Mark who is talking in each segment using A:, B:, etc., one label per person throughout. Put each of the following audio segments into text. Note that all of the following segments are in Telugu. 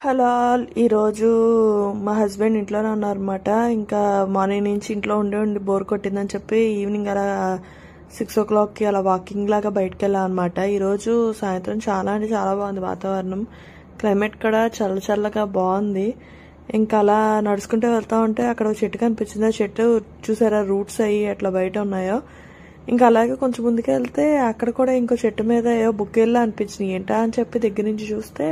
A: Hello all. ఈరోజు మా హస్బెండ్ ఇంట్లోనే ఉన్నారన్నమాట. ఇంకా మార్నింగ్ నుంచి ఇంట్లో ఉండి బోర్ కొట్టిందని చెప్పి ఈవినింగ్ అలా 6 o'clockకి అలా వాకింగ్ లాగా బయటకు వెళ్ళాం అనమాట. ఈరోజు సాయంత్రం చాలా అంటే చాలా బాగుంది వాతావరణం. క్లైమేట్ కూడా చల్లగా బాగుంది. ఇంకా అలా నడుచుకుంటూ వెళ్తా ఉంటే అక్కడ ఒక చెట్టు కనిపించింది. ఆ చెట్టు చూసారా, రూట్స్ అయ్యి ఎట్లా బయట ఉన్నాయో. ఇంకా అలాగే కొంచెం ముందుకు వెళ్తే అక్కడ కూడా ఇంకో చెట్టు మీద ఏవో బుక్కేళ్ళ అనిపించినాయి. ఏంటా అని చెప్పి దగ్గర నుంచి చూస్తే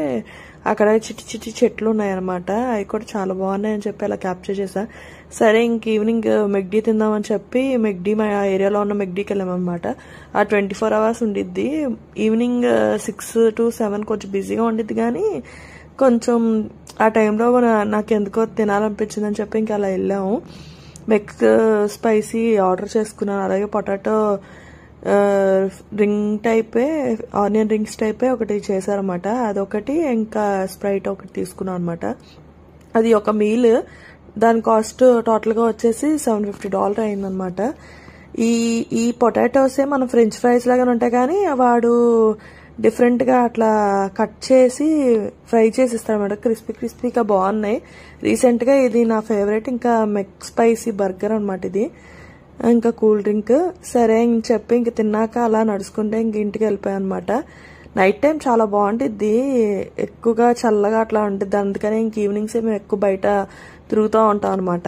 A: అక్కడ చిట్టి చెట్లు ఉన్నాయన్నమాట. అవి కూడా చాలా బాగున్నాయని చెప్పి అలా క్యాప్చర్ చేశా. సరే ఇంక ఈవినింగ్ మెగ్డీ తిందామని చెప్పి మా ఏరియాలో ఉన్న మెగ్డీకి వెళ్ళామన్నమాట. ఆ 24 hours ఉండిద్ది. ఈవినింగ్ 6 to 7 కొంచెం బిజీగా ఉండిద్ది, కానీ కొంచెం ఆ టైంలో నాకు ఎందుకో తినాలనిపించిందని చెప్పి ఇంకా అలా వెళ్ళాము. మెక్ స్పైసీ ఆర్డర్ చేసుకున్నాను. అలాగే పొటాటో రింగ్ టైపే, ఆనియన్ రింగ్స్ టైపే ఒకటి చేశారన్నమాట. అదొకటి, ఇంకా స్ప్రైట్ ఒకటి తీసుకున్నాను అనమాట. అది ఒక మీల్. దాని కాస్ట్ టోటల్గా వచ్చేసి $750 అయిందనమాట. ఈ పొటాటోసే మన ఫ్రెంచ్ ఫ్రైస్ లాగానే ఉంటాయి, కానీ వాడు డిఫరెంట్గా అట్లా కట్ చేసి ఫ్రై చేసి ఇస్తారన్నమాట. క్రిస్పీగా బాగున్నాయి. రీసెంట్గా ఇది నా ఫేవరెట్. ఇంకా మెక్ స్పైసీ బర్గర్ అనమాట ఇది. ఇంకా కూల్ డ్రింక్. సరే ఇంక చెప్పి ఇంక తిన్నాక అలా నడుచుకుంటే ఇంక ఇంటికి వెళ్ళిపోయాను అనమాట. నైట్ టైం చాలా బాగుంటుంది, ఎక్కువగా చల్లగా అట్లా ఉంటుంది. అందుకనే ఇంక ఈవినింగ్సే మేము ఎక్కువ బయట తిరుగుతూ ఉంటాం అనమాట.